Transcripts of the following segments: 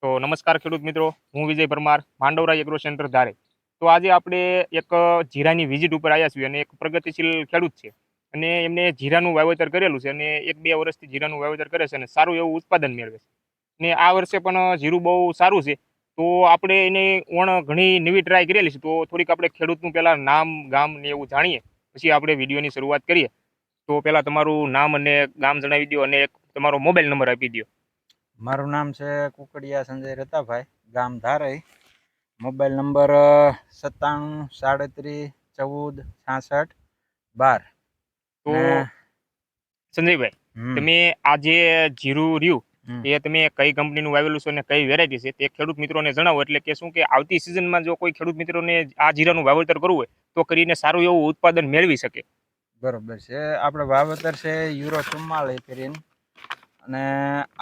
તો નમસ્કાર ખેડૂત મિત્રો, હું વિજય પરમાર, માંડવરા એગ્રો સેન્ટર ધારે. તો આજે આપણે એક જીરાની વિઝિટ ઉપર આવ્યા છીએ અને એક પ્રગતિશીલ ખેડૂત છે અને એમને જીરાનું વાવેતર કરેલું છે અને 1-2 વર્ષથી જીરાનું વાવેતર કરે છે અને સારું એવું ઉત્પાદન મેળવે છે. ને આ વર્ષે પણ જીરું બહુ સારું છે. તો આપણે એને ઘણી નવી ટ્રાય કરેલી છે. તો થોડીક આપણે ખેડૂતનું પહેલા નામ, ગામ ને એવું જાણીએ, પછી આપણે વિડીયોની શરૂઆત કરીએ. તો પહેલા તમારું નામ અને ગામ જણાવી દો અને એક તમારો મોબાઈલ નંબર આપી દો. મારું નામ છે કુકડિયા સંજય રતાભાઈ, ગામ ધારઈ. Mobile number 97 37 14 66 12. તો ને સંજયભાઈ, તમે આ જે જીરું રહ્યું હમ. એ તમે કઈ કંપનીનું વાવેલું છે અને કઈ વેરાયટી છે તે ખેડૂત મિત્રોને જણાવો, એટલે કે શું કે આવતી સિઝનમાં જો કોઈ ખેડૂત મિત્રોને આ જીરાનું વાવેતર કરવું હોય તો કરીને સારું એવું ઉત્પાદન મેળવી શકે. બરોબર છે. આપણે વાવેતર છે યુરો 44 કરીને. અને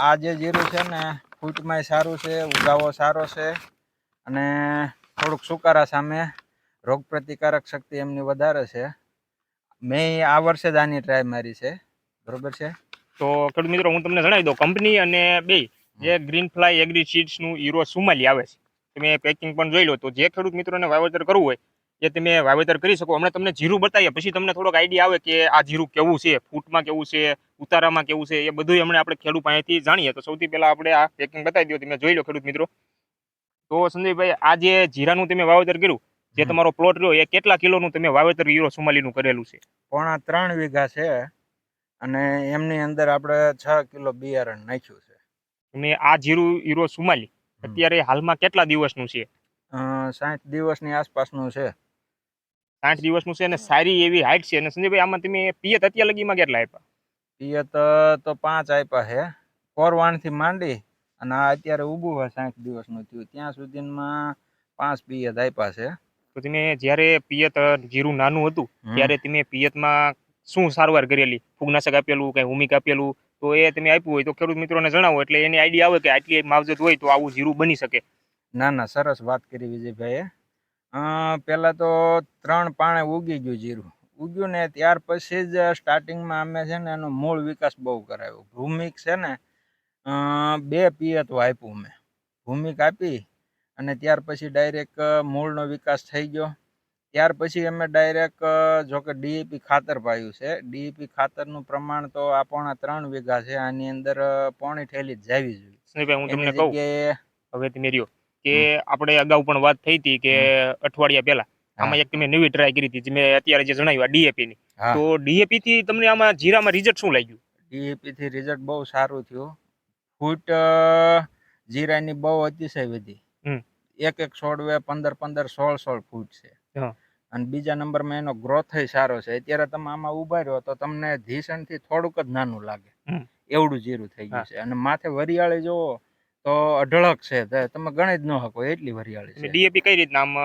આ જે જીરું છે ને ફૂટમાંય સારું છે, ઉગાવો સારો છે અને થોડુંક સુકારા સામે રોગ પ્રતિકારક શક્તિ એમની વધારે છે. મેં આ વર્ષે જ આની ટ્રાય મારી છે. બરોબર છે. તો ખેડૂત મિત્રો, હું તમને જણાવી દઉં, કંપની અને બે જે ગ્રીન ફ્લાય એગ્રી સીડ્સનું યુરો 44 આવે છે, તમે પેકિંગ પણ જોઈ લો. તો જે ખેડૂત મિત્રોને વાવેતર કરવું હોય એ તમે વાવેતર કરી શકો. હમણાં તમને જીરું બતાવીએ, પછી તમને થોડોક આઈડિયા આવે કે આ જીરું કેવું છે, ફૂટમાં કેવું છે, ઉતારામાં કેવું છે, એ બધું હમણાં આપણે ખેડૂત પાસેથી જાણીએ. તો સૌથી પહેલા આપણે આ પેકિંગ બતાવી દો, તમે જોઈ લો ખેડૂત મિત્રો. તો સંજયભાઈ, આ જે જીરાનું તમે વાવેતર કર્યું, જે તમારો પ્લોટ રહ્યો, એ કેટલા કિલોનું તમે વાવેતર યુરો 44 નું કરેલું છે? 3.5 વીઘા છે અને એમની અંદર આપણે 6 કિલો બિયારણ નાખ્યું છે. અને આ જીરું યુરો 44 અત્યારે હાલમાં કેટલા દિવસનું છે? 60 દિવસની આસપાસનું છે. 60 દિવસનું છે અને સારી એવી હાઈટ છે. અને સંજયભાઈ, આમાં તમે પિયત અત્યાર લગીમાં કેટલા આપ્યા? પિયત તો 5 આપ્યા છે, કોરવાણથી માંડી અને આ અત્યારે ઊભું હોય 60 દિવસનું થયું ત્યાં સુધીમાં 5 પિયત આપ્યા છે. તો તમે જ્યારે પિયત જીરું નાનું હતું ત્યારે તમે પિયતમાં શું સારવાર કરેલી? ફૂગનાશક આપેલું, કઈ હુમિક આપેલું? તો એ તમે આપ્યું હોય તો ખેડૂત મિત્રોને જણાવો, એટલે એને આઈડિયા આવે કે આટલી માવજત હોય તો આવું જીરું બની શકે. ના ના, સરસ વાત કરી વિજયભાઈએ. પહેલાં તો 3 પાણે ઉગી ગયું જીરું. ઉગ્યું ને ત્યાર પછી જ સ્ટાર્ટિંગમાં અમે છે ને એનો મૂળ વિકાસ બહુ કરાવ્યો. ભૂમિક છે ને 2 પિયતો આપ્યું મેં. ભૂમિક આપી અને ત્યાર પછી ડાયરેક્ટ મૂળનો વિકાસ થઈ ગયો. ત્યાર પછી અમે ડાયરેક્ટ જોકે ડીએપી ખાતર પાયું છે. ડીએપી ખાતરનું પ્રમાણ તો આ 3.5 વીઘા છે, આની અંદર પોણી થેલી જ જાવી જોઈએ. સંજયભાઈ, હું તમને એની કહું, જગ્યાએ હવે તમે રહ્યો કે આપણે અગાઉ પણ વાત થઈ હતી કે અઠવાડિયા પહેલા આમાં એક તમે નવી ટ્રાય કરી હતી, મેં અત્યારે જે જણાવ્યું ડીએપી ની. તો ડીએપી થી તમને આમાં જીરામાં રિઝલ્ટ શું લાગ્યું? ડીએપી થી રિઝલ્ટ બહુ સારું થયું. ફૂટ જીરાની બહુ અતિશય વધી. એક છોડવે 15 16 ફૂટ છે. અને બીજા નંબરમાં એનો ગ્રોથ સારો છે. અત્યારે તમે આમાં ઉભા રહ્યો તો તમને થી થોડુંક જ નાનું લાગે, એવડું જીરું થઈ ગયું છે. અને માથે વરિયાળી જોવો તો અઢળક છે, તમે ગણી જ ન શકો એટલી વરિયાળી છે. ડીએપી કઈ રીતના આમ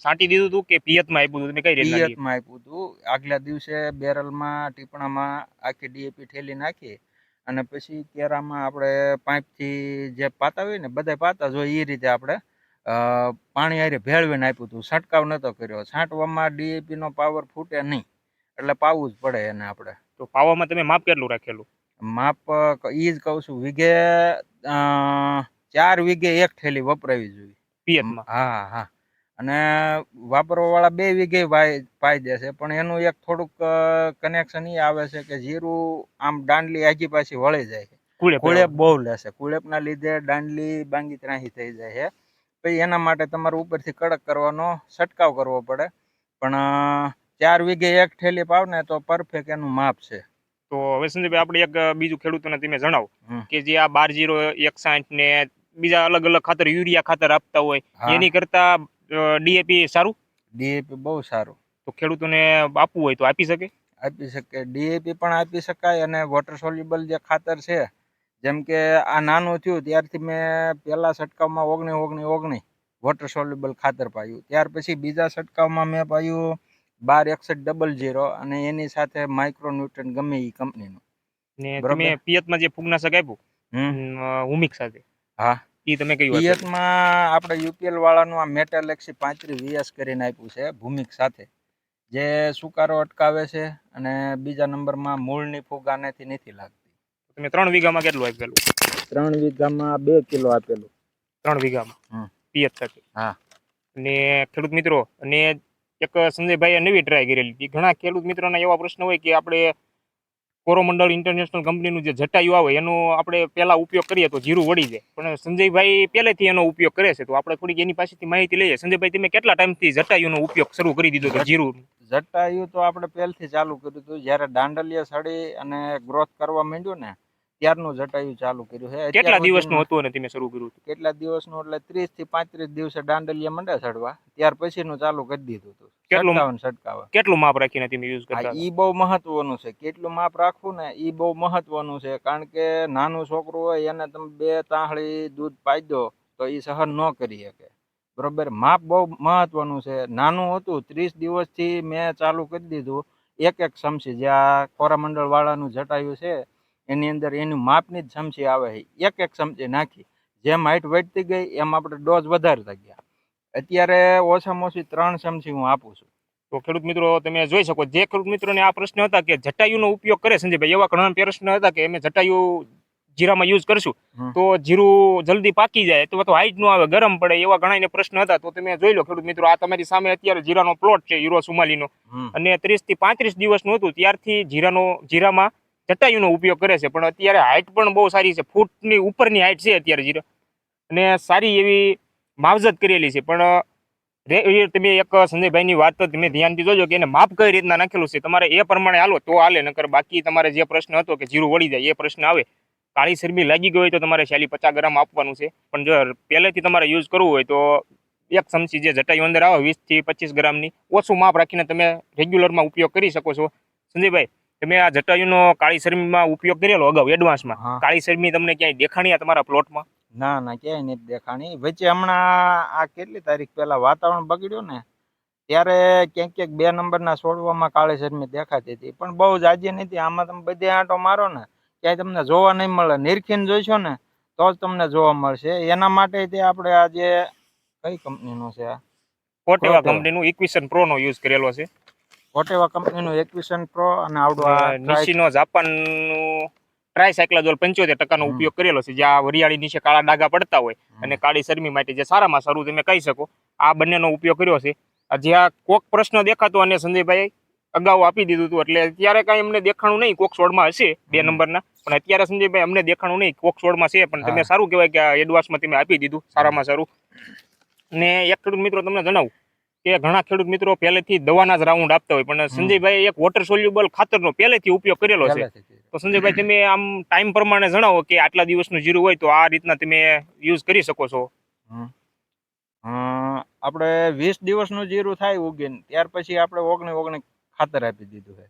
છાંટી દીધું હતું કે પિયતમાં આપ્યું હતું? તમે કઈ રીતના? પિયતમાં આપ્યું હતું. આગલા દિવસે બેરલમાં ટીપણામાં આખી ડીએપી ઠેલી નાખી અને પછી કેરામાં આપણે પાઇપથી જે પાતા હોય ને, બધા પાતા જ હોય એ રીતે આપણે પાણી હારે ભેળવીને આપ્યું હતું. છંટકાવ નહોતો કર્યો. છાંટવામાં ડીએપી નો પાવર ફૂટે નહીં, એટલે પાવું જ પડે એને આપણે. તો પાવામાં તમે માપ કેટલું રાખેલું? માપ એ જ કહું છું, વીઘે 4 વીઘે 1 થેલી વપરાવી જોઈએ પિયતમાં. હા હા. અને વાપરવા વાળા 2 વીઘે પાઈ દેશે, પણ એનું એક થોડુંક કનેક્શન એ આવે છે કે જીરું આમ દાંડલી આગી પાછી વળી જાય છે. કુળેપ બહુ લેશે. કુળેપના લીધે દાંડલી બાંગી ત્રાહી થઈ જાય છે. પછી એના માટે તમારે ઉપરથી કડક કરવાનો છંટકાવ કરવો પડે. પણ 4 વીઘે 1 થેલી પાવ ને તો પરફેક્ટ એનું માપ છે. તો હવે સંજયભાઈ, આપણે એક બીજું ખેડૂતોને તમે જણાવો કે જે આ 12-0-61 ને બીજા અલગ અલગ ખાતર, યુરિયા ખાતર આપતા હોય, એની કરતા ડીએપી સારું? ડીએપી બહુ સારું. તો ખેડૂતોને આપવું હોય તો આપી શકે? આપી શકે. ડીએપી પણ આપી શકાય અને વોટર સોલ્યુબલ જે ખાતર છે, જેમ કે આ નાનું થયું ત્યારથી મેં પહેલા છંટકાવમાં 19-19-19 વોટર સોલ્યુબલ ખાતર પાયું. ત્યાર પછી બીજા છંટકાવમાં મેં પાયું 12-61-00 અને એની સાથે માઇક્રોન્યુટ્રન ગમે એ કંપનીનું. ને તમે પિયતમાં જે ફૂગનાશક આપ્યું હુમિક સાથે, હા, એ તમે કયું આપ્યું? પિયતમાં આપણે યુપીએલ વાળાનું આ મેટાલેક્સી 35 વીએસ કરીને આપ્યું છે ભૂમિક સાથે, જે સુકારો અટકાવે છે અને બીજા નંબરમાં મૂળની ફૂગ આનેથી નથી લાગતી. તમે 3 વીઘામાં કેટલું આપેલું? 3 વીઘામાં 2 કિલો આપેલું. 3 વીઘામાં હમ. પિયત સાથે. હા. અને ખેડૂત મિત્રો અને એક સંજયભાઈએ નવી ટ્રાય કરેલી હતી. ઘણા ખેડૂત મિત્રોના એવા પ્રશ્ન હોય કે આપણે કોરોમંડળ ઇન્ટરનેશનલ કંપનીનું જે જટાયુ આવે એનો આપણે પહેલા ઉપયોગ કરીએ તો જીરું વળી જાય, પણ સંજયભાઈ પહેલેથી એનો ઉપયોગ કરે છે. તો આપણે થોડીક એની પાસેથી માહિતી લઈએ. સંજયભાઈ, તમે કેટલા ટાઈમથી જટાયુનો ઉપયોગ શરૂ કરી દીધો તો જીરું? જટાયુ તો આપણે પહેલથી ચાલુ કર્યું હતું, જ્યારે દાંડલિયા સડી અને ગ્રોથ કરવા માંડ્યું ને ત્યારનું જટાયુ ચાલુ કર્યું છે. કેટલા દિવસનું હતું અને તમે શરૂ કર્યું હતું? કેટલા દિવસનું એટલે 30 થી 35 દિવસે દાંડલિયા મંડે સડવા, ત્યાર પછીનું ચાલુ કરી દીધું હતું. છટકાવે કેટલું માપ રાખીને તમે યુઝ કરતા? ઈ બહુ મહત્વનું છે. કેટલું માપ રાખવું ને ઈ બહુ મહત્વનું છે, કારણ કે નાનું છોકરું હોય એને તમે 2 તાંહળી દૂધ પાઈ દો તો ઈ સહન ન કરી શકે. બરોબર, માપ બહુ મહત્વનું છે. નાનું હતું, 30 દિવસથી મેં ચાલુ કરી દીધું. એક ચમચી, જે આ કોરામંડળ વાળાનું જટાયુ છે એની અંદર એની માપની જ ચમચી આવે છે. એક ચમચી નાખી, જેમ હાઈટ વધતી ગઈ એમ આપણે ડોઝ વધારતા ગયા. અત્યારે ઓછામાં ઓછી 3 ચમચી હું આપું છું. તો ખેડૂત મિત્રો તમે જોઈ શકો, જે ખેડૂત મિત્રોને આ પ્રશ્ન હતા કે જટાયુનો ઉપયોગ કરે સંજયભાઈ, એવા ઘણા પ્રશ્ન હતા કે અમે જટાયુ જીરામાં યુઝ કરશું તો જીરું જલ્દી પાકી જાય તો હાઈટ નો આવે, ગરમ પડે, એવા ઘણા પ્રશ્ન હતા. તો તમે જોઈ લો ખેડૂત મિત્રો, આ તમારી સામે અત્યારે જીરાનો પ્લોટ છે યુરો 44નો, અને 30 થી 35 દિવસનું હતું ત્યારથી જીરામાં જટાયુનો ઉપયોગ કરે છે. પણ અત્યારે હાઈટ પણ બહુ સારી છે, ફૂટની ઉપરની હાઈટ છે અત્યારે જીરા, અને સારી એવી માવજત કરેલી છે. પણ તમે એક સંજયભાઈની વાત તો તમે ધ્યાનથી જોજો કે એને માપ કઈ રીતના નાખેલું છે, તમારે એ પ્રમાણે હાલો તો હાલે, નકર બાકી તમારે જે પ્રશ્ન હતો કે જીરું વળી જાય એ પ્રશ્ન આવે. કાળી શરમી લાગી ગઈ હોય તો તમારે 50 ગ્રામ આપવાનું છે. પણ જો પહેલેથી તમારે યુઝ કરવું હોય તો 1 ચમચી જે જટાયુ અંદર આવે 20 થી 25 ગ્રામની ઓછું માપ રાખીને તમે રેગ્યુલરમાં ઉપયોગ કરી શકો છો. સંજયભાઈ, તમે આ જટાયુનો કાળી શરમીમાં ઉપયોગ કરેલો અગાઉ એડવાન્સમાં, કાળી શરમી તમને ક્યાંય દેખાણી તમારા પ્લોટમાં? ના, ક્યાંય નથી દેખાણી. વચ્ચે હમણાં આ કેટલી તારીખ પહેલા વાતાવરણ બગડ્યું ને ત્યારે ક્યાંક 2 નંબરના છોડવામાં કાળી શરમી દેખાતી હતી, પણ બહુ જાજી નથી. આમાં તમે બધે આંટો મારો ને ક્યાંય તમને જોવા નહીં મળે. નિરખીને જોઈશો ને તો જ તમને જોવા મળશે. એના માટે તે આપણે આ જે કઈ કંપનીનો છે, આ કોટેવા કંપનીનું ઇક્વિશન પ્રો નો યુઝ કરેલો છે. કોટેવા કંપનીનું ઇક્વિશન પ્રો અને આવડો આ નીચીનો જાપાનનું ટ્રાયસાયક્લાઝોલ 75% ઉપયોગ કરેલો છે, જ્યાં વરિયાળી નીચે કાળા ડાઘા પડતા હોય અને કાળી શરમી માટે જે સારામાં સારું તમે કહી શકો, આ બંનેનો ઉપયોગ કર્યો છે. જ્યાં કોક પ્રશ્ન દેખાતો અને સંજયભાઈ અગાઉ આપી દીધું હતું, એટલે અત્યારે કાંઈ અમને દેખાણું નહીં. કોક છોડમાં હશે 2 નંબરના, પણ અત્યારે સંજયભાઈ અમને દેખાણું નહીં. કોક છોડમાં છે, પણ તમે સારું કહેવાય કે આ એડવાન્સમાં તમે આપી દીધું, સારામાં સારું. અને એક ખેડૂત મિત્રો તમને જણાવું કે ઘણા ખેડૂત મિત્રો પહેલેથી દવાના જ રાઉન્ડ આપતા હોય, પણ સંજયભાઈ એક વોટર સોલ્યુબલ ખાતરનો પહેલેથી ઉપયોગ કરેલો છે. તો સંજયભાઈ, તમે આમ ટાઈમ પ્રમાણે જણાવો કે આટલા દિવસનું જીરું હોય તો આ રીતના તમે યુઝ કરી શકો છો. આપણે 20 દિવસનું જીરું થાય ઉગીને ત્યાર પછી આપણે 19 ખાતર આપી દીધું છે.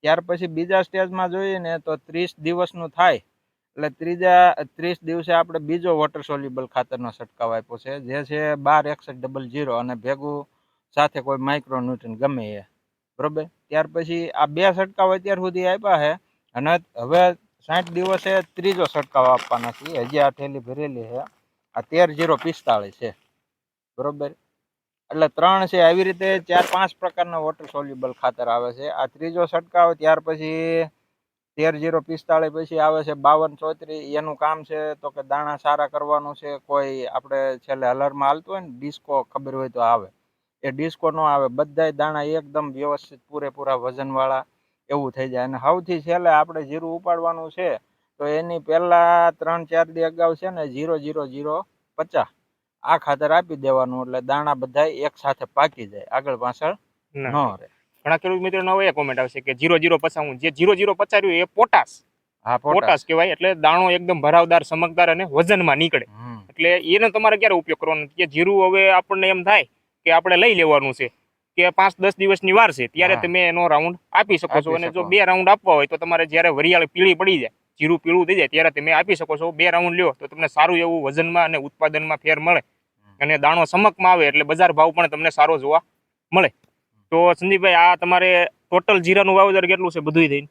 ત્યાર પછી બીજા સ્ટેજમાં જોઈએ ને તો 30 દિવસનું થાય એટલે ત્રીજા 30 દિવસે આપણે બીજો વોટર સોલ્યુબલ ખાતરનો છંટકાવ આપ્યો છે, જે છે 126100, અને ભેગું સાથે કોઈ માઇક્રોન્યુટ્રન ગમે એ. બરોબર, ત્યાર પછી આ 2 છંટકાવ અત્યાર સુધી આપ્યા છે, અને હવે 60 દિવસે ત્રીજો છંટકાવ આપવાના છે. હજી આ થેલી ભરેલી છે, આ 13045 છે. બરોબર, એટલે 3 છે. આવી રીતે 4-5 પ્રકારના વોટર સોલ્યુબલ ખાતર આવે છે. આ ત્રીજો છંટકાવ. ત્યાર પછી 13045 પછી આવે છે 5234. એનું કામ છે તો કે દાણા સારા કરવાનું છે. કોઈ આપણે છેલ્લે હલરમાં હાલતું હોય ને ડિસ્કો, ખબર હોય તો આવે, એ ડિસ્કો નો આવે. બધાય દાણા એકદમ વ્યવસ્થિત પૂરેપૂરા વજનવાળા એવું થઈ જાય. અને સૌથી છેલ્લે આપણે જીરું ઉપાડવાનું છે તો એની પહેલા 3-4 દી અગાઉ છે ને 00050 આ ખાતર આપી દેવાનું, એટલે દાણા બધા એક સાથે પાકી જાય, આગળ પાછળ ન રહે. ઘણા ખેડૂત મિત્રોનો હવે કોમેન્ટ આવશે કે 0050, જે 0050 રહ્યું એ પોટાશ. હા, પોટાશ કહેવાય. એટલે દાણો એકદમ ભરાવદાર, ચમકદાર અને વજનમાં નીકળે. એટલે એનો તમારે ક્યારે ઉપયોગ કરવાનો કે જીરું હવે આપણને એમ થાય કે આપણે લઈ લેવાનું છે કે 5-10 દિવસની વાર છે, ત્યારે તમે એનો રાઉન્ડ આપી શકો છો. અને જો 2 રાઉન્ડ આપવા હોય તો તમારે જ્યારે વરિયાળી પીળી પડી જાય, જીરું પીળું થઈ જાય, ત્યારે તમે આપી શકો છો. 2 રાઉન્ડ લ્યો તો તમને સારું એવું વજનમાં અને ઉત્પાદનમાં ફેર મળે, અને દાણો ચમકમાં આવે, એટલે બજાર ભાવ પણ તમને સારો જોવા મળે. તો સંદીપભાઈ, આ તમારે ટોટલ જીરાનું વાવેતર કેટલું છે બધું થઈને?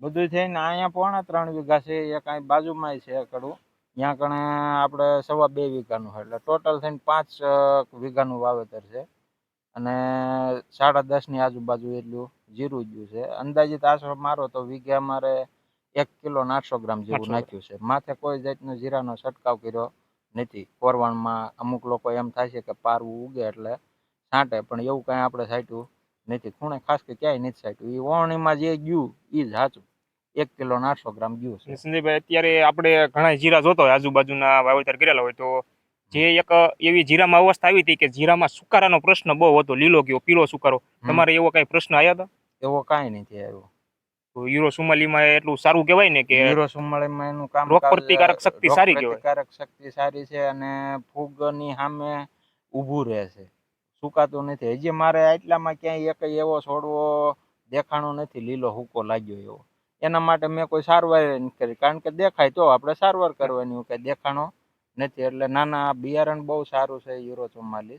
બધું થઈને અહીંયા 3.5 વીઘા છે. એક અહીં બાજુમાં છે કડું, ત્યાં કણે આપણે 2.25 વીઘાનું છે. એટલે ટોટલ થઈને 5 વીઘાનું વાવેતર છે, અને 10.5 ની આજુબાજુ એટલું જીરું ગયું છે. અંદાજિત આશરો મારો તો વીઘે અમારે 1 કિલો 800 ગ્રામ જેવું નાખ્યું છે. માથે કોઈ જાતનો જીરાનો છંટકાવ કર્યો નથી. કોરવાણમાં અમુક લોકો એમ થાય છે કે પારવું ઉગે એટલે છાંટે, પણ એવું કાંઈ આપણે છાંટ્યું નથી. ખૂણે ખાસ કે ક્યાંય નથી છાંટ્યું. એ વાવણીમાં જે ગયું એ જ સાચું. 1 કિલો 800 ગ્રામ ગયું છે. અને સંજયભાઈ અત્યારે આપણે ઘણા જીરા જોતો હોય આજુબાજુના વાવેતર કરેલા હોય તો જે એક એવી જીરામાં અવસ્થા આવી હતી કે જીરામાં સુકારાનો પ્રશ્ન બહુ હતો, લીલો કયો પીળો સુકારો, તમારે એવો કઈ પ્રશ્ન આવ્યા હતા? એવો કાંઈ નથી આવ્યો. તો યુરો 44માં એટલું સારું કહેવાય ને કે યુરો 44માં એનું કામ રોગ પ્રતિકારક શક્તિ સારી કહેવાય. પ્રતિકારક શક્તિ સારી છે અને ફૂગની સામે ઊભું રહે છે, સુકાતું નથી. હજી મારે આટલામાં ક્યાંય એક એવો છોડવો દેખાણો નથી લીલો હુકો લાગ્યો એવો. એના માટે મેં કોઈ સારવાર નથી કરી, કારણ કે દેખાય તો આપણે સારવાર કરવાની, કે દેખાણો નથી. એટલે નાના બિયારણ બહુ સારું છે યુરો 44.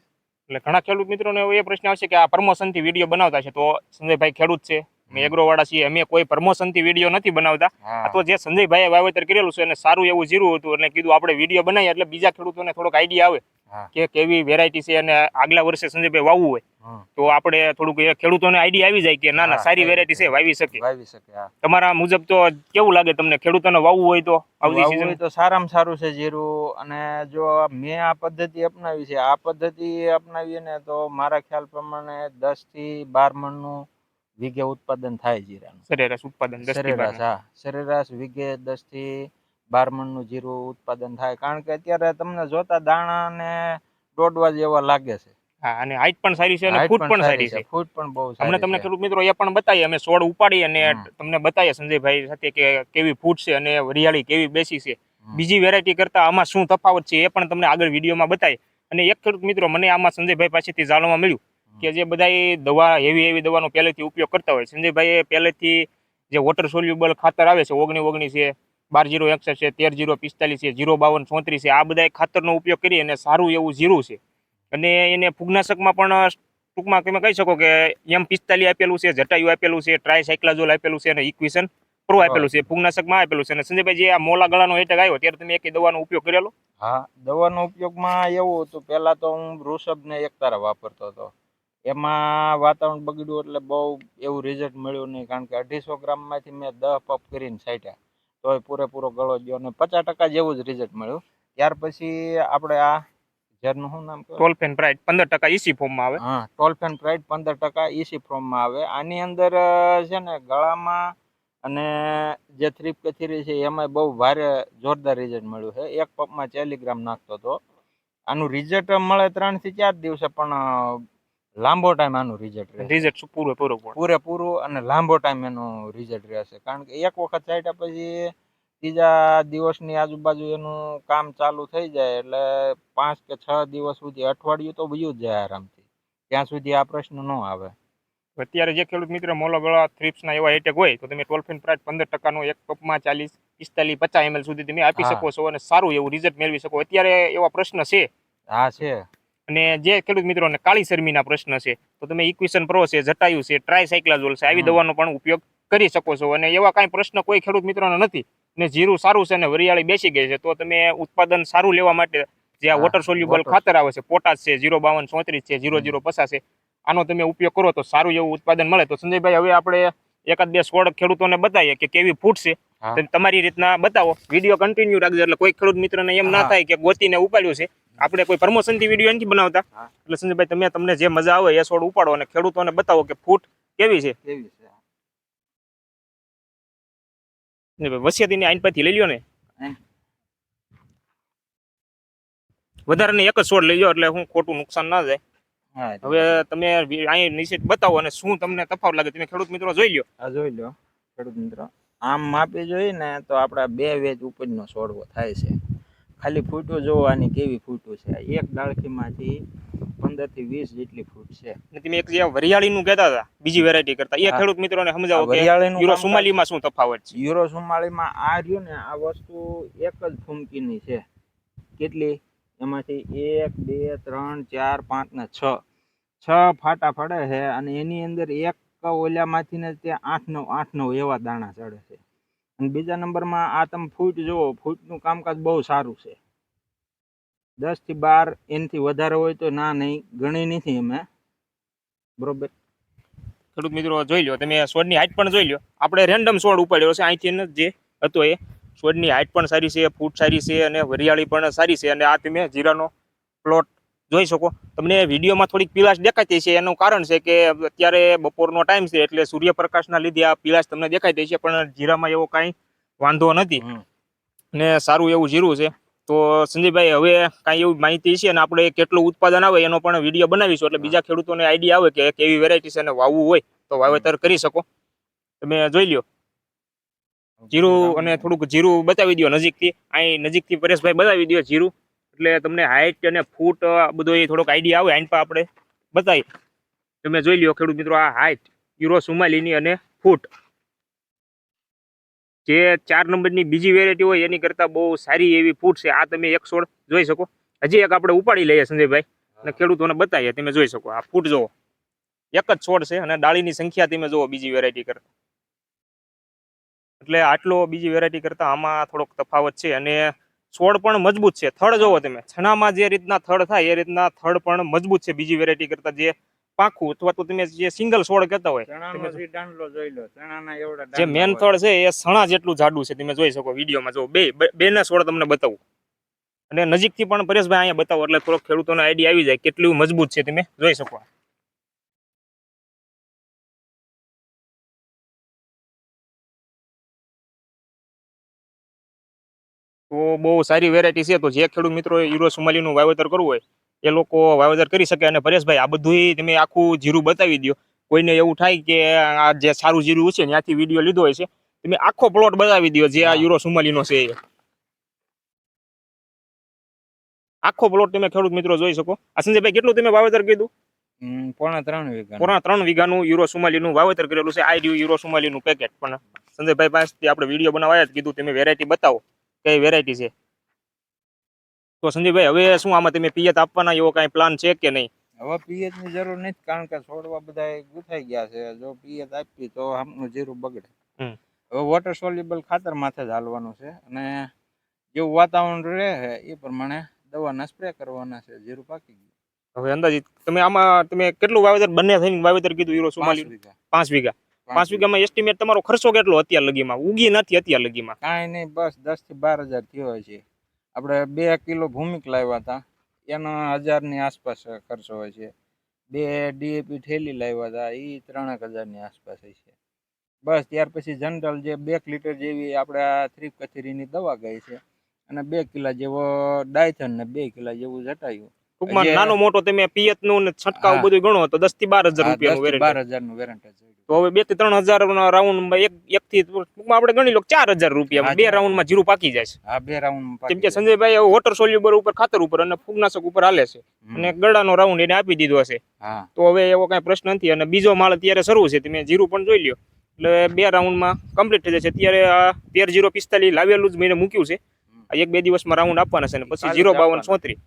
એટલે ઘણા ખેડૂત મિત્રોને એ પ્રશ્ન આવશે કે આ પ્રમોશનથી વિડીયો બનાવતા છે, તો સંજયભાઈ ખેડૂત છે, અમે એગ્રો વાળા છીએ, અમે કોઈ પ્રમોશનથી વિડીયો નથી બનાવતા. આ તો જે સંજયભાઈએ વાવેતર કરેલું છે અને સારું એવું જીરું હતું એટલે કીધું આપણે વિડીયો બનાવીએ એટલે બીજા ખેડૂતોને થોડોક આઈડિયા આવે કે કેવી વેરાયટી છે અને આગલા વર્ષે સંજયભાઈ વાવવું હોય તો આપણે થોડુંક એ ખેડૂતોને આઈડિયા આવી જાય કે ના ના સારી વેરાયટી છે, વાવી શકે. તમારા મુજબ તો કેવું લાગે તમને, ખેડૂતોને વાવવું હોય તો આવતી સીઝન તો સારામાં સારું છે જીરું. અને જો મેં આ પદ્ધતિ અપનાવી છે, આ પદ્ધતિ અપનાવીએ ને તો મારા ખ્યાલ પ્રમાણે 10 થી 12 મણનું વીઘે ઉત્પાદન થાય જીરાનું. સરેરાશ ઉત્પાદન 10 થી 12 સરેરાશ સરેરાશ વીઘે 10 થી 12 મણનું જીરું ઉત્પાદન થાય. કારણ કે અત્યારે તમને જોતા દાણા ને દોડવા જેવા લાગે છે. હા, અને હાઈટ પણ સારી છે અને ફૂટ પણ સારી છે. ફૂટ પણ બહુ સારી અમને તમને ખેડૂત મિત્રો એ પણ બતાવીએ, અમે છોડ ઉપાડી અને તમને બતાવીએ સંજયભાઈ સાથે કે કેવી ફૂટ છે અને વરિયાળી કેવી બેસી છે. બીજી વેરાયટી કરતા આમાં શું તફાવત છે એ પણ તમને આગળ વિડીયોમાં બતાવીએ. અને એક ખેડૂત મિત્રો મને આમાં સંજયભાઈ પાસેથી જાણવા મળ્યું કે જે બધા દવા એવી દવાનો પહેલેથી ઉપયોગ કરતા હોય, સંજયભાઈએ પહેલેથી જે વોટર સોલ્યુબલ ખાતર આવે છે 19 છે, 12-061 છે, 13-045 છે, 052-34 છે, આ બધા ખાતરનો ઉપયોગ કરી અને સારું એવું જીરું છે. અને એને ફૂગનાશકમાં પણ ટૂંકમાં તમે કહી શકો કે M45 આપેલું છે, જટાયુ આપેલું છે, ટ્રાયસાયક્લાઝોલ આપેલું છે અને ઇક્વિશન પ્રો આપેલું છે, ફૂગનાશકમાં આપેલું છે. અને સંજયભાઈ જે આ મોલા ગળાનો એટેક આવ્યો ત્યારે તમે એક દવાનો ઉપયોગ કરેલો? હા, દવાનો ઉપયોગમાં એવું હતું, પહેલા તો હું વૃષભ ને એકતારા વાપરતો હતો. એમાં વાતાવરણ બગડ્યું એટલે બહુ એવું રિઝલ્ટ મળ્યું નહીં, કારણ કે 250 ગ્રામમાંથી મેં 10 પંપ કરીને છાંટ્યા તોય પૂરેપૂરો ગળો ગયો અને 50% જેવું જ રિઝલ્ટ મળ્યું. ત્યાર પછી આપણે આ ઝેરનું શું નામ કહેવાય? ટોલફેન પ્રાઇડ 15% ઈસી ફોર્મમાં આવે. હા, ટોલફેન પ્રાઇડ 15% ઈસી ફોર્મમાં આવે. આની અંદર છે ને ગળામાં અને જે થ્રીપકથીરી છે એમાં બહુ ભારે જોરદાર રિઝલ્ટ મળ્યું છે. એક પંપમાં 40 ગ્રામ નાખતો હતો. આનું રિઝલ્ટ મળે 3 થી 4 દિવસે, પણ લાંબો ટાઈમ આનું રિઝલ્ટ રહે. રિઝલ્ટ પૂરેપૂરું અને લાંબો ટાઈમ એનું રિઝલ્ટ રહેશે. કારણ કે એક વખત છાંટ્યા પછી ત્રીજા દિવસની આજુબાજુ એનું કામ ચાલુ થઈ જાય એટલે 5 કે 6 દિવસ સુધી, અઠવાડિયું તો વયું જ જાય આરામથી, ત્યાં સુધી આ પ્રશ્ન ન આવે. અત્યારે જે ખેડૂત મિત્ર મોલો ગળા થ્રિપ્સના એવા એટેક હોય તો તમે ટોલફેન પ્રાઇડ 15%નો એક પંપમાં 40, 45, 50 ml સુધી તમે આપી શકો છો અને સારું એવું રિઝલ્ટ મેળવી શકો. અત્યારે એવા પ્રશ્ન છે. હા છે. અને જે ખેડૂત મિત્રોને કાળી શરમીના પ્રશ્ન છે તો તમે ઇક્વિશન પ્રો છે, જટાયુ છે, ટ્રાયસાયક્લાઝોલ છે, આવી દવાનો પણ ઉપયોગ કરી શકો છો. અને એવા કાંઈ પ્રશ્ન કોઈ ખેડૂત મિત્રોને નથી ને જીરું સારું છે અને વરિયાળી બેસી ગઈ છે તો તમે ઉત્પાદન સારું લેવા માટે જે આ વોટર સોલ્યુબલ ખાતર આવે છે, પોટાશ છે, 052-34 છે, 0050 છે, આનો તમે ઉપયોગ કરો તો સારું એવું ઉત્પાદન મળે. તો સંજયભાઈ હવે આપણે એકાદ બે છોડ ખેડૂતોને બતાવીએ કે કેવી ફૂટ છે. તમારી રીતના બતાવો, વિડીયો કન્ટિન્યુ રાખજો એટલે કોઈ ખેડૂત મિત્રને એમ ના થાય કે ગોતીને ઉપાડ્યું છે. આપણે કોઈ પ્રમોશનથી વિડીયો નથી બનાવતા. એટલે સંજયભાઈ તમને જે મજા આવે એ છોડ ઉપાડો અને ખેડૂતોને બતાવો કે ફૂટ કેવી છે. વસિયતીની આઈન પરથી લઈ લ્યો ને, વધારે ને એક જ છોડ લઈ લો એટલે હું ખોટું નુકસાન ના જાય. હવે તમે અહીં નીચે બતાવો અને શું તમને તફાવત લાગે તમે ખેડૂત મિત્રો જોઈ લ્યો. આ જોઈ લો ખેડૂત મિત્રો, આમ માપી જોઈએ ને તો આપણા 2 વેચ ઉપરનો છોડવો થાય છે. ખાલી ફૂટો જોવાની કેવી ફૂટો છે, એક ડાળખીમાંથી 15 થી 20 જેટલી ફૂટ છે. તમે એક જે વરિયાળીનું કહેતા હતા બીજી વેરાયટી કરતા, એ ખેડૂત મિત્રોને સમજાવો કે યુરો 44માં શું તફાવત છે. યુરો 44માં આ રહ્યું ને આ વસ્તુ એક જ ફૂમકીની છે. કેટલી? એમાંથી 1, 2, 3, 4, 5 ને 6 ફાટા પડે છે અને એની અંદર એક ઓલામાંથી ને તે 8-9 એવા દાણા ચડે છે. અને બીજા નંબરમાં આ તમે ફૂટ જુઓ, ફૂટનું કામકાજ બહુ સારું છે. 10 થી 12 એનાથી વધારે હોય તો ના નહીં ગણી નથી અમે, બરોબર. ખેડૂત મિત્રો જોઈ લો, તમે છોડની હાઈટ પણ જોઈ લો. આપણે રેન્ડમ છોડ ઉપાડ્યો છે અહીંથી જે હતો એ છોડની હાઇટ પણ સારી છે, ફૂટ સારી છે અને વરિયાળી પણ સારી છે. અને આ તમે જીરાનો પ્લોટ જોઈ શકો. તમને વિડીયોમાં થોડીક પીળાશ દેખાતી છે, એનું કારણ છે કે અત્યારે બપોરનો ટાઈમ છે એટલે સૂર્યપ્રકાશના લીધે આ પીળાશ તમને દેખાતી છે, પણ જીરામાં એવો કાંઈ વાંધો નથી ને સારું એવું જીરું છે. તો સંજયભાઈ, હવે કાંઈ એવી માહિતી છે અને આપણે કેટલું ઉત્પાદન આવે એનો પણ વિડીયો બનાવીશું, એટલે બીજા ખેડૂતોને આઈડિયા આવે કે કેવી વેરાયટી છે અને વાવવું હોય તો વાવેતર કરી શકો. તમે જોઈ લ્યો જીરું, અને થોડુંક જીરું બતાવી દો નજીકથી. અહીં નજીકથી પરેશભાઈ બતાવી દો જીરું, એટલે તમને હાઇટ અને ફૂટ બધો એ થોડોક આઈડિયા આવે. આઈન પર આપણે બતાવી. તમે જોઈ લ્યો ખેડૂત મિત્રો, આ હાઇટ યુરો 44ની અને ફૂટ જે 4 નંબરની બીજી વેરાયટી હોય એની કરતાં બહુ સારી એવી ફૂટ છે. આ તમે એક છોડ જોઈ શકો. હજી એક આપણે ઉપાડી લઈએ સંજયભાઈ અને ખેડૂતોને બતાવીએ. તમે જોઈ શકો, આ ફૂટ જુઓ, એક જ છોડ છે અને ડાળીની સંખ્યા તમે જુઓ બીજી વેરાયટી કરતા. એટલે આટલો બીજી વેરાયટી કરતા આમાં થોડોક તફાવત છે. અને છોડ પણ મજબૂત છે. થડ જોવો તમે, છનામાં જે રીતના થડ થાય એ રીતના થડ પણ મજબૂત છે બીજી વેરાયટી કરતા. જે પાખું અથવા તો તમે જે સિંગલ છોડ કહેતા હોય, જે મેન થડ છે એ સણા જેટલું જાડું છે. તમે જોઈ શકો વિડીયોમાં. જો બેના છોડ તમને બતાવું અને નજીકથી પણ પરેશભાઈ અહીંયા બતાવો, એટલે થોડોક ખેડૂતોને આઈડિયા આવી જાય કેટલું મજબૂત છે. તમે જોઈ શકો. તો બહુ સારી વેરાયટી છે. તો જે ખેડૂત મિત્રો યુરો 44નું વાવેતર કરવું હોય એ લોકો વાવેતર કરી શકે. અને પરેશભાઈ, આ બધું તમે આખું જીરું બતાવી દો. કોઈને એવું થાય કે આ જે સારું જીરું છે ત્યાંથી વિડીયો લીધો હોય છે, તમે આખો પ્લોટ બતાવી દો જે આ યુરો 44નો છે એ આખો પ્લોટ તમે ખેડૂત મિત્રો જોઈ શકો. આ સંજયભાઈ, કેટલું તમે વાવેતર કીધું? 3.5 વીઘાનું યુરો 44નું વાવેતર કરેલું છે. આ યુરો 44નું પેકેટ. પણ સંજયભાઈ પાસેથી આપણે વિડીયો બનાવાયા જ કીધું તમે વેરાયટી બતાવો કઈ વેરાયટી છે. તો સંજયભાઈ, હવે શું આમાં તમે પિયત આપવાના એવો કાંઈ પ્લાન છે કે નહીં? હવે પિયત ની જરૂર નથી, કારણ કે છોડવા બધા ગુથાઈ ગયા છે. જો પિયત આપી તો આમનું જીરું બગડે. હવે વોટર સોલ્યુબલ ખાતર માથે જ હાલવાનું છે, અને જેવું વાતાવરણ રહે એ પ્રમાણે દવાના સ્પ્રે કરવાના છે. જીરું પાકી ગયું. હવે અંદાજિત તમે આમાં તમે કેટલું વાવેતર બંને થઈને વાવેતર કીધું યુરો 44? 5 વીઘા. 5 વીઘામાં એસ્ટિમેટ તમારો ખર્ચો કેટલો અત્યાર લગીમાં? ઉગી નથી અત્યાર લગીમાં? કાંઈ નહીં, બસ 10 થી 12 હજાર થયો છે. આપણે 2 કિલો ભૂમિક લાવ્યા હતા, એનો 1000ની આસપાસ ખર્ચો હોય છે. 2 DAP થેલી લાવ્યા હતા, એ 3000ની આસપાસ છે. બસ ત્યાર પછી જનરલ જે 2 લીટર જેવી આપણે આ થ્રીપ કથીરીની દવા ગઈ છે, અને 2 કિલા જેવો ડાયથન ને 2 કિલા જેવું જટાયું. ટૂંકમાં નાનો મોટો તમે પિયત નું ને છંટકાવ બધું ગણો તો 10 થી 12 હજાર રૂપિયાનું વેરંટી. તો હવે 2 થી 3 હજાર રાઉન્ડમાં એક થી ટૂંકમાં આપણે ગણી લો 4000 રૂપિયા 2 રાઉન્ડમાં જીરું પાકી જાય છે. હા, 2 રાઉન્ડમાં. કેમ કે સંજયભાઈ વોટર સોલ્યુબલ ઉપર, ખાતર ઉપર અને ફૂગનાશક ઉપર હાલે છે, અને ગળાનો રાઉન્ડ એને આપી દીધો હશે. તો હવે એવો કઈ પ્રશ્ન નથી. અને બીજો માળ અત્યારે શરૂ છે, તમે જીરું પણ જોઈ લ્યો. એટલે 2 રાઉન્ડમાં કમ્પ્લીટ થઈ જશે. અત્યારે આ 13-045 લાવેલું જ મેં મૂક્યું છે. 1-2 દિવસમાં રાઉન્ડ આપવાના છે, ને પછી 052-34.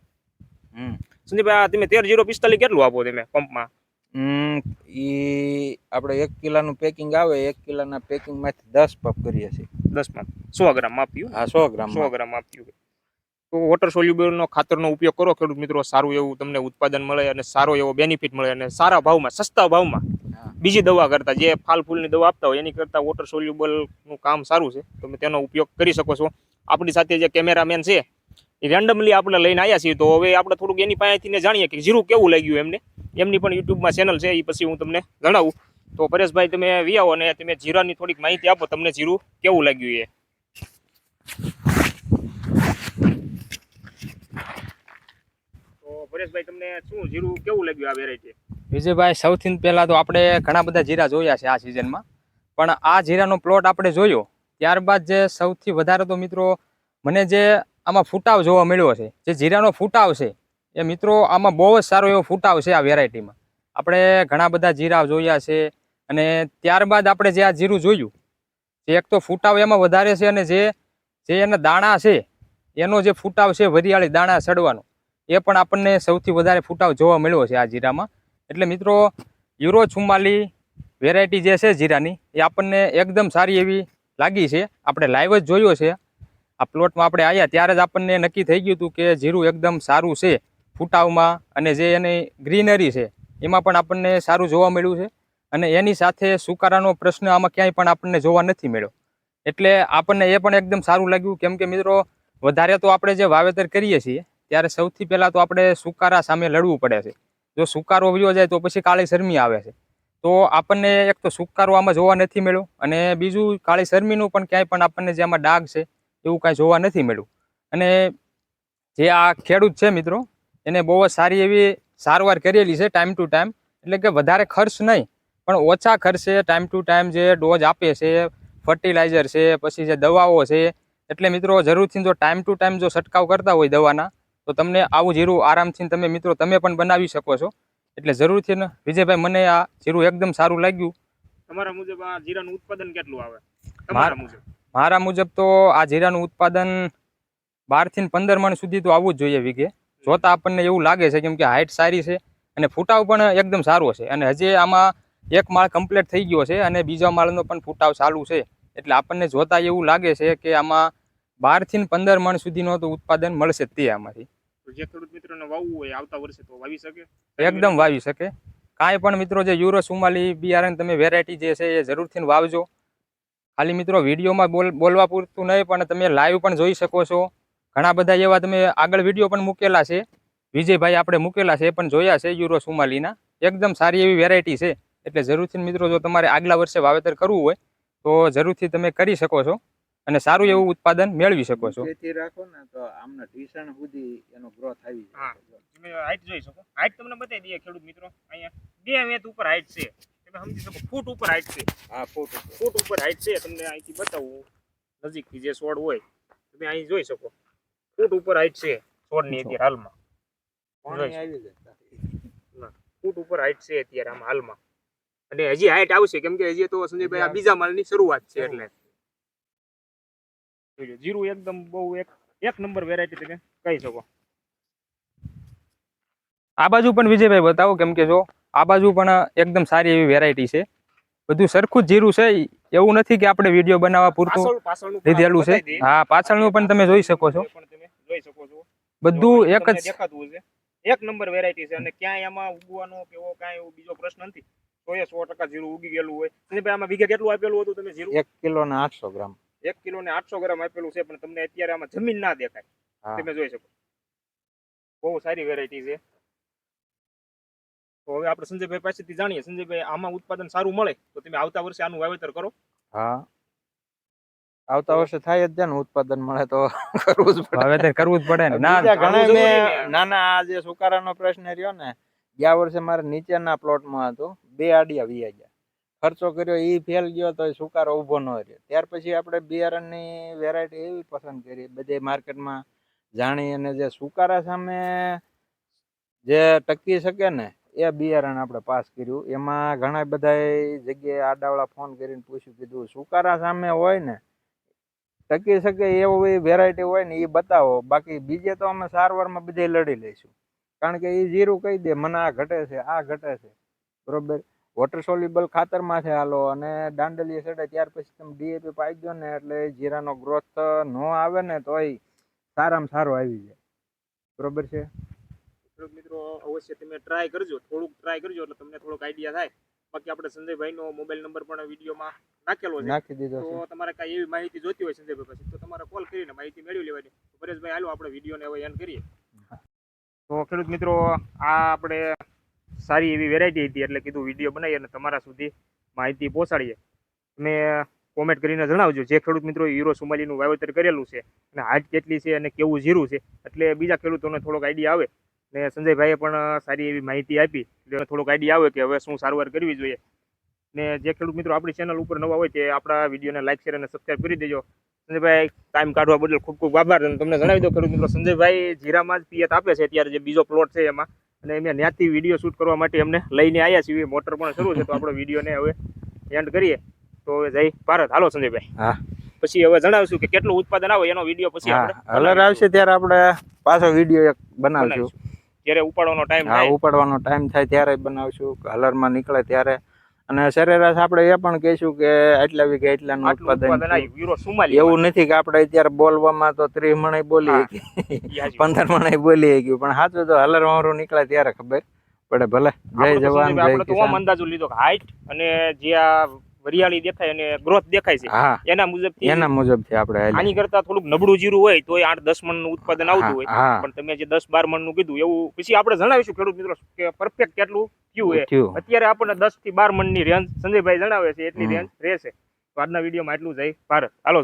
સંજયભાઈ, તમે 13-045 કેટલું આપો તમે પંપમાં? ઈ આપણે 1 કિલાનું પેકિંગ આવે, 1 કિલાના પેકિંગ માંથી 10 પંપ કરીએ છીએ. 10 માં 100 ગ્રામ આપ્યું? હા, 100 ગ્રામ. 100 ગ્રામ આપ્યું. તો વોટર સોલ્યુબલનો ખાતરનો ઉપયોગ કરો ખેડૂત મિત્રો. સારું એવું તમને ઉત્પાદન મળે અને સારો એવો બેનિફિટ મળે, અને સારા ભાવમાં, સસ્તા ભાવમાં. બીજી દવા કરતા, જે ફાલ ફૂલની દવા આપતા હોય એની કરતા વોટર સોલ્યુબલનું કામ સારું છે. તમે તેનો ઉપયોગ કરી શકો છો. આપણી સાથે જે કેમેરામેન છે એ રેન્ડમલી આપણે લઈને આવ્યા છીએ, તો હવે આપણે થોડુંક એની પાસેથી જાણીએ કે જીરું કેવું લાગ્યું એમને. એમની પણ યુટ્યુબમાં ચેનલ છે, એ પછી હું તમને જણાવું. તો પરેશભાઈ, તમે વિયાવો અને તમે જીરાની થોડીક માહિતી આપો, તમને જીરું કેવું લાગ્યું એ. તો પરેશભાઈ, તમને શું જીરું કેવું લાગ્યું આ વેરાયટી? વિજયભાઈ, સૌથી પહેલા તો આપણે ઘણા બધા જીરા જોયા છે આ સિઝનમાં, પણ આ જીરાનો પ્લોટ આપણે જોયો ત્યારબાદ જે સૌથી વધારે તો મિત્રો મને જે આમાં ફૂટાવ જોવા મળ્યો છે, જે જીરાનો ફૂટાવ છે એ મિત્રો આમાં બહુ જ સારો એવો ફૂટાવ છે આ વેરાયટીમાં. આપણે ઘણા બધા જીરા જોયા છે, અને ત્યારબાદ આપણે જે આ જીરું જોયું, જે એક તો ફૂટાવ એમાં વધારે છે, અને જે એના દાણા છે એનો જે ફૂટાવ છે વરિયાળી દાણા સડવાનો, એ પણ આપણને સૌથી વધારે ફૂટાવ જોવા મળ્યો છે આ જીરામાં. એટલે મિત્રો યુરો 44 વેરાયટી જે છે જીરાની, એ આપણને એકદમ સારી એવી લાગી છે. આપણે લાઈવ જ જોયો છે. આ પ્લોટમાં આપણે આવ્યા ત્યારે જ આપણને નક્કી થઈ ગયું હતું કે જીરું એકદમ સારું છે ફૂટાવમાં, અને જે એની ગ્રીનરી છે એમાં પણ આપણને સારું જોવા મળ્યું છે. અને એની સાથે સુકારાનો પ્રશ્ન આમાં ક્યાંય પણ આપણને જોવા નથી મળ્યો. એટલે આપણને એ પણ એકદમ સારું લાગ્યું. કેમ કે મિત્રો વધારે તો આપણે જે વાવેતર કરીએ છીએ ત્યારે સૌથી પહેલા તો આપણે સુકારા સામે લડવું પડે છે. જો સુકારો વયો જાય તો પછી કાળી શરમી આવે છે. તો આપણને એક તો સુકારો આમાં જોવા નથી મળ્યો, અને બીજું કાળી શરમીનું પણ ક્યાંય પણ આપણને જે આમાં ડાઘ છે એવું કાંઈ જોવા નથી મળ્યું. અને જે આ ખેડૂત છે મિત્રો એને બહુ જ સારી એવી સારવાર કરેલી છે ટાઈમ ટુ ટાઈમ. એટલે કે વધારે ખર્ચ નહીં પણ ઓછા ખર્ચે ટાઈમ ટુ ટાઈમ જે ડોઝ આપે છે, ફર્ટિલાઇઝર છે, પછી જે દવાઓ છે, એટલે મિત્રો જરૂરથી જો ટાઈમ ટુ ટાઈમ જો છંટકાવ કરતા હોય દવાના તો તમને આવું જીરું આરામથી તમે મિત્રો તમે પણ બનાવી શકો છો. એટલે જરૂરથી ને વિજયભાઈ મને આ જીરું એકદમ સારું લાગ્યું. તમારા મુજબ આ જીરાનું ઉત્પાદન કેટલું આવે તમારા મુજબ? મારા મુજબ તો આ જીરાનું ઉત્પાદન 12 થી 15 મણ સુધી તો આવવું જ જોઈએ વીઘે. જોતા આપણને એવું લાગે છે, કેમ કે હાઇટ સારી છે અને ફૂટાવ પણ એકદમ સારો છે. અને હજી આમાં એક માળ કમ્પ્લીટ થઈ ગયો છે અને બીજા માળનો પણ ફૂટાવ ચાલુ છે. એટલે આપણને જોતા એવું લાગે છે કે આમાં 12 થી 15 મણ સુધીનો તો ઉત્પાદન મળશે જ તે આમાંથી. તો જે ખેડૂત મિત્રોને વાવવું હોય આવતા વર્ષે તો વાવી શકે? એકદમ વાવી શકે. કાંઈ પણ મિત્રો જે યુરો 44 બિયારણ તમે વેરાયટી જે છે એ જરૂરથી વાવજો. ખાલી મિત્રો વિડીયોમાં બોલવા પૂરતું નહીં પણ તમે લાઈવ પણ જોઈ શકો છો. ઘણા બધા એવા તમે આગળ વિડીયો પણ મૂકેલા છે, વિજયભાઈ આપણે મૂકેલા છે, એ પણ જોયા છે યુરો 44ના. એકદમ સારી એવી વેરાયટી છે. એટલે જરૂરથી મિત્રો જો તમારે આગલા વર્ષે વાવેતર કરવું હોય તો જરૂરથી તમે કરી શકો છો અને સારું એવું ઉત્પાદન મેળવી શકો છો. જેથી રાખો ને તો આમને ઢીસણ સુધી એનો ગ્રોથ આવી હા, જાય. તમે હાઈટ જોઈ શકો. હાઈટ તમને બતાવી દઈએ ખેડૂત મિત્રો. અહીંયા 2 મેટ ઉપર હાઈટ છે. તમે સમજી શકો ફૂટ ઉપર હાઈટ છે. હા, ફૂટ ઉપર હાઈટ છે. તમને અહીંથી બતાવું નજીકથી જે છોડ હોય તમે અહીં જોઈ શકો. ફૂટ ઉપર હાઈટ છે છોડની અત્યારે હાલમાં. પાણી આવી જાય. ફૂટ ઉપર હાઈટ છે અત્યારે આમાં હાલમાં. અને હજી હાઈટ આવશે, કેમ કે હજી તો સંજયભાઈ આ બીજા માળની શરૂઆત છે. એટલે જોજો જીરું એકદમ બહુ એક નંબર વેરાયટી તમે કહી શકો. આ બાજુ પણ વિજયભાઈ બતાવો, કેમ કે જો આ બાજુ પણ એકદમ સારી એવી વેરાયટી છે. બધું સરખું જ જીરું છે, એવું નથી કે આપણે વિડીયો બનાવવા પૂરતું પાછળનું લીધેલું છે. હા, પાછળનું પણ તમે જોઈ શકો છો. બધું એક જ દેખાતું છે. એક નંબર વેરાયટી છે અને ક્યાંય આમાં ઉગવાનો કે એવો કાંઈ એવો બીજો પ્રશ્ન નથી. 100% જીરું ઉગી ગયેલું હોય. સંજયભાઈ આમાં વીઘે કેટલું આપેલું હતું તમે જીરું? 1 કિલો ને 800 ગ્રામ. 1 કિલો ને 800 ગ્રામ આપેલું છે, પણ તમને અત્યારે આમાં જમીન ના દેખાય. તમે જોઈ શકો. બહુ સારી વેરાયટી છે. તો હવે આપણે સંજયભાઈ પાસેથી જાણીએ. સંજયભાઈ, આમાં ઉત્પાદન સારું મળે તો તમે આવતા વર્ષે આનું વાવેતર કરો? હા, આવતા વર્ષે થાય જ ને. ઉત્પાદન મળે તો કરવું જ પડે. વાવેતર કરવું જ પડે ને. ના, ઘણા મેં નાના આ જે સુકારાનો પ્રશ્ન રહ્યો ને, ગયા વર્ષે મારે નીચેના પ્લોટમાં હતું, 2 આડિયા વી ગયા. ખર્ચો કર્યો એ ફેલ ગયો તો સુકારો ઊભો ન રહ્યો. ત્યાર પછી આપણે બિયારણની વેરાયટી એવી પસંદ કરી બધે માર્કેટમાં જાણી, અને જે સુકારા સામે જે ટકી શકે ને એ બિયારણ આપણે પાસ કર્યું. એમાં ઘણા બધા જગ્યાએ આડાવાળા ફોન કરીને પૂછ્યું, કીધું સુકારા સામે હોય ને ટકી શકે એવી વેરાયટી હોય ને એ બતાવો. બાકી બીજે તો અમે સારવારમાં બધે લડી લઈશું, કારણ કે એ જીરું કહી દે મને આ ઘટે છે, આ ઘટે છે. બરોબર, વોટર સોલ્યુબલ ખાતરમાં છે હાલો, અને દાંડલીએ ચડે ત્યાર પછી તમે ડીએપી પાઈ દો ને એટલે જીરાનો ગ્રોથ નો આવે ને તોય સારામાં સારો આવી જાય. બરોબર છે મિત્રો, અવશ્ય તમે ટ્રાય કરજો, થોડુંક ટ્રાય કરજો એટલે તમને થોડોક આઈડિયા થાય. બાકી આપણે સંજયભાઈનો મોબાઈલ નંબર પણ વિડીયોમાં નાખેલો છે, નાખી દીધો છે. તો તમારે કાંઈ એવી માહિતી જોતી હોય સંજયભાઈ પાસે તો તમારે કોલ કરીને માહિતી મેળવી લેવાની. પરેશભાઈ, હાલો આપણે વિડીયોને હવે એન્ડ કરીએ. તો ખેડૂત મિત્રો, આ આપણે સારી એવી વેરાયટી હતી એટલે કીધું વિડીયો બનાવીએ અને તમારા સુધી માહિતી પહોંચાડીએ. તમે કોમેન્ટ કરીને જણાવજો જે ખેડૂત મિત્રો યુરો 44નું વાવેતર કરેલું છે અને હાઈટ કેટલી છે અને કેવું જીરું છે, એટલે બીજા ખેડૂતોને થોડોક આઈડિયા આવે. ને સંજયભાઈએ પણ સારી એવી માહિતી આપી એટલે થોડોક આઈડિયા આવે કે હવે શું સારવાર કરવી જોઈએ. ને જે ખેડૂત મિત્રો આપણી ચેનલ ઉપર નવા હોય તે આપણા વિડીયોને લાઈક શેર અને સબસ્ક્રાઈબ કરી દેજો. સંજયભાઈ, ટાઈમ કાઢવા બદલ ખૂબ ખૂબ આભાર. અને તમને જણાવી દો ખેડૂત મિત્રો, સંજયભાઈ જીરામાં જ પિયત આપે છે અત્યારે જે બીજો પ્લોટ છે એમાં, અને અમે ત્યાંથી વિડીયો શૂટ કરવા માટે અમને લઈને આવ્યા છીએ. મોટર પણ શરૂ છે, તો આપણો વિડીયોને હવે એન્ડ કરીએ. તો હવે જય ભારત. હાલો સંજયભાઈ, હા, પછી હવે જણાવશું કે કેટલું ઉત્પાદન આવે એનો વિડીયો પછી આપણે કલર આવશે ત્યારે આપણે પાછો વિડીયો એક બનાવશું. જ્યારે ઉપાડવાનો ટાઈમ થાય, ઉપાડવાનો ટાઈમ થાય ત્યારે બનાવશું, કલરમાં નીકળે ત્યારે. અને સરેરાશ આપણે એ પણ કહીશું કે આટલા વીઘે એટલાનું ઉત્પાદન આવ્યું યુરો 44. એવું નથી કે આપણે અત્યારે બોલવામાં તો 30 મણે બોલી 15 મણે બોલી ગયું, પણ સાચું તો હલર વાવરું નીકળે ત્યારે ખબર પડે. ભલે, જય જવાન જય આપણે તો કિસાન. અંદાજો લીધો કે હાઈટ અને જે આ વરિયાળી દેખાય અને ગ્રોથ દેખાય છે હા એના મુજબ એના મુજબથી આપણે હાલીએ. આની કરતા થોડુંક નબળું જીરું હોય તો 8-10 મણનું ઉત્પાદન આવતું હોય હા પણ તમે જે 10-12 મણનું કીધું એવું પછી આપણે જણાવીશું ખેડૂત મિત્રો કે પરફેક્ટ કેટલું થયું છે. થયું. અત્યારે આપણને 10 થી 12 મણની રેન્જ સંજયભાઈ જણાવે છે એટલી હમ. રેન્જ રહેશે. તો આજના વિડીયોમાં એટલું જ. જય ભારત. હાલો.